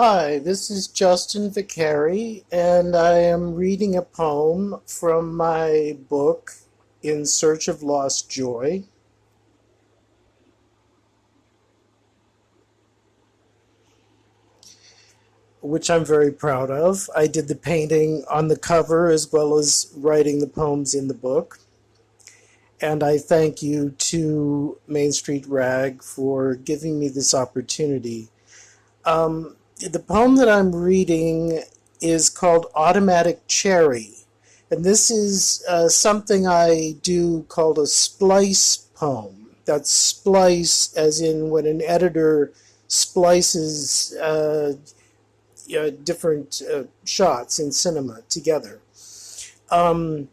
Hi, this is Justin Vicari, and I am reading a poem from my book, In Search of Lost Joy, which I'm very proud of. I did the painting on the cover as well as writing the poems in the book. And I thank you to Main Street Rag for giving me this opportunity. The poem that I'm reading is called Automatic Cherry. And this is something I do called a splice poem. That's splice as in when an editor splices different shots in cinema together. Um,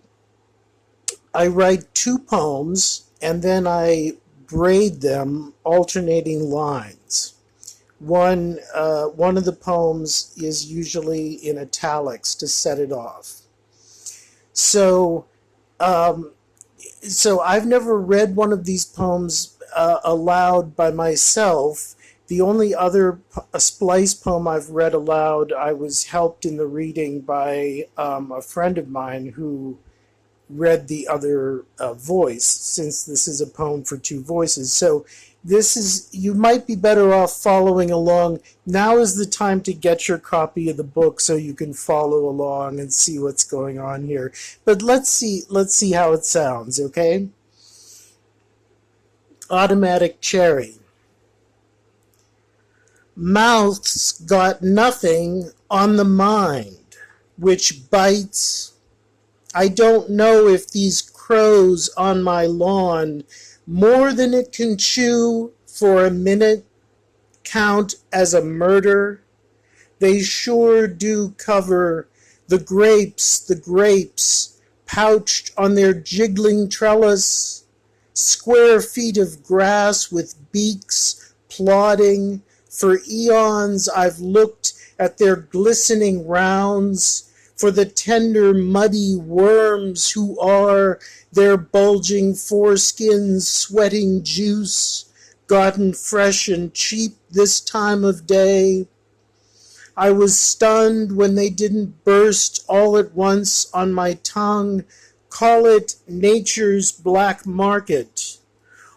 I write two poems and then I braid them alternating lines. One of the poems is usually in italics to set it off. So, um, so I've never read one of these poems aloud by myself. The only other a splice poem I've read aloud, I was helped in the reading by a friend of mine who read the other voice, since this is a poem for two voices. So you might be better off following along. Now is the time to get your copy of the book so you can follow along and see what's going on here. But let's see how it sounds, okay? Automatic Cherry. Mouth's got nothing on the mind, which bites. I don't know if these crows on my lawn, more than it can chew for a minute, count as a murder. They sure do cover the grapes, pouched on their jiggling trellis, square feet of grass with beaks plodding. For eons I've looked at their glistening rounds, for the tender, muddy worms who are their bulging foreskins sweating juice, gotten fresh and cheap this time of day. I was stunned when they didn't burst all at once on my tongue, call it nature's black market,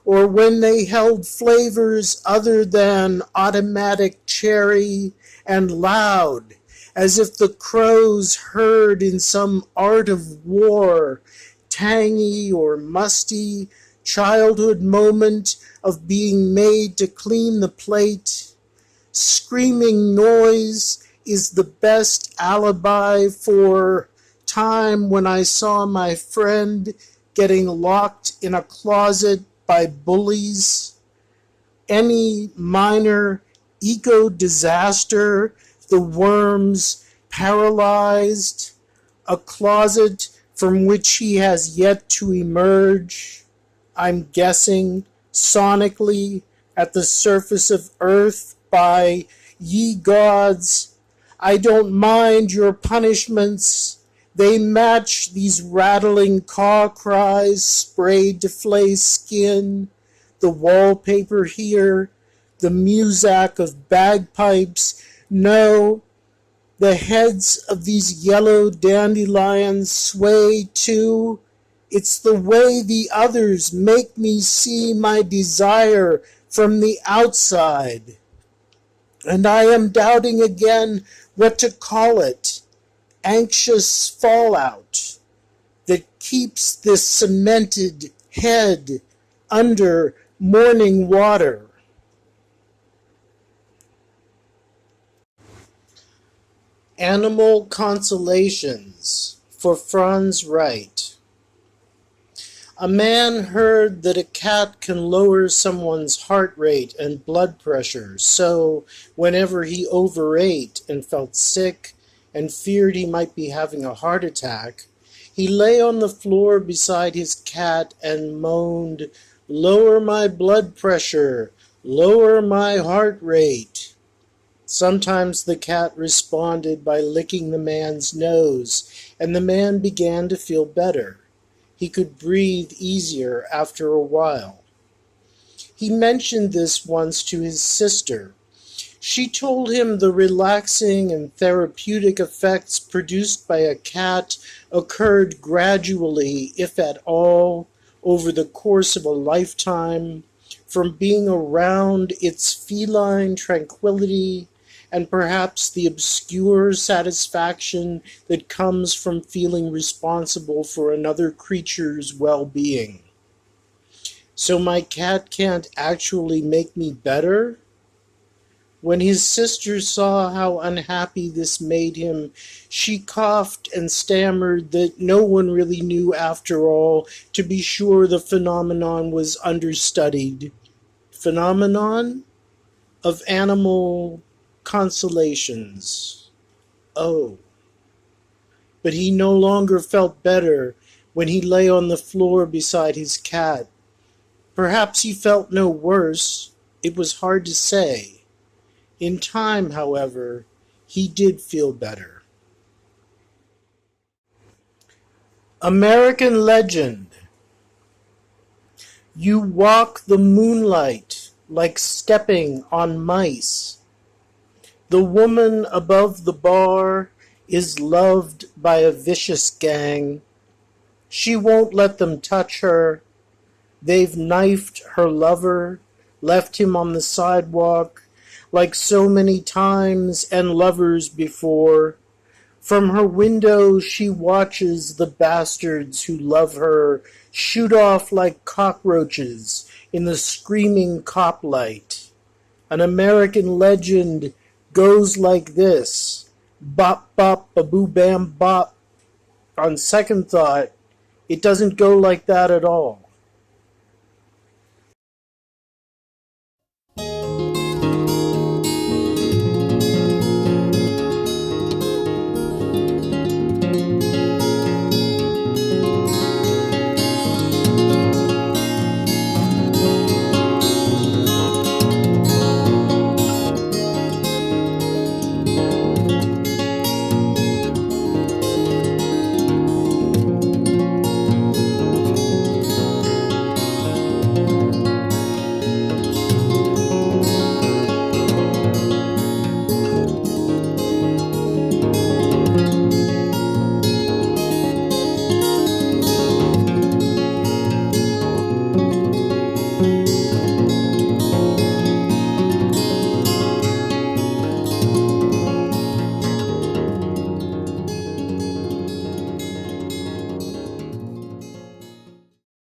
or when they held flavors other than automatic cherry and loud, as if the crows heard in some art of war, tangy or musty, childhood moment of being made to clean the plate. Screaming noise is the best alibi for time when I saw my friend getting locked in a closet by bullies. Any minor eco-disaster, the worms paralyzed, a closet from which he has yet to emerge. I'm guessing sonically at the surface of earth by ye gods. I don't mind your punishments. They match these rattling caw cries sprayed to flay skin. The wallpaper here, the muzak of bagpipes. No, the heads of these yellow dandelions sway too. It's the way the others make me see my desire from the outside. And I am doubting again what to call it. Anxious fallout that keeps this cemented head under morning water. Animal Consolations for Franz Wright. A man heard that a cat can lower someone's heart rate and blood pressure, so whenever he overate and felt sick and feared he might be having a heart attack, he lay on the floor beside his cat and moaned, "Lower my blood pressure, lower my heart rate." Sometimes the cat responded by licking the man's nose, and the man began to feel better. He could breathe easier after a while. He mentioned this once to his sister. She told him the relaxing and therapeutic effects produced by a cat occurred gradually, if at all, over the course of a lifetime, from being around its feline tranquility and perhaps the obscure satisfaction that comes from feeling responsible for another creature's well-being. So my cat can't actually make me better? When his sister saw how unhappy this made him, she coughed and stammered that no one really knew after all. To be sure, the phenomenon was understudied. Phenomenon of animal consolations. Oh. But he no longer felt better when he lay on the floor beside his cat. Perhaps he felt no worse. It was hard to say. In time, however, he did feel better. American legend. You walk the moonlight like stepping on mice. The woman above the bar is loved by a vicious gang. She won't let them touch her. They've knifed her lover, left him on the sidewalk, like so many times and lovers before. From her window she watches the bastards who love her shoot off like cockroaches in the screaming cop light. An American legend goes like this: bop bop ba-boo bam bop. On second thought, it doesn't go like that at all.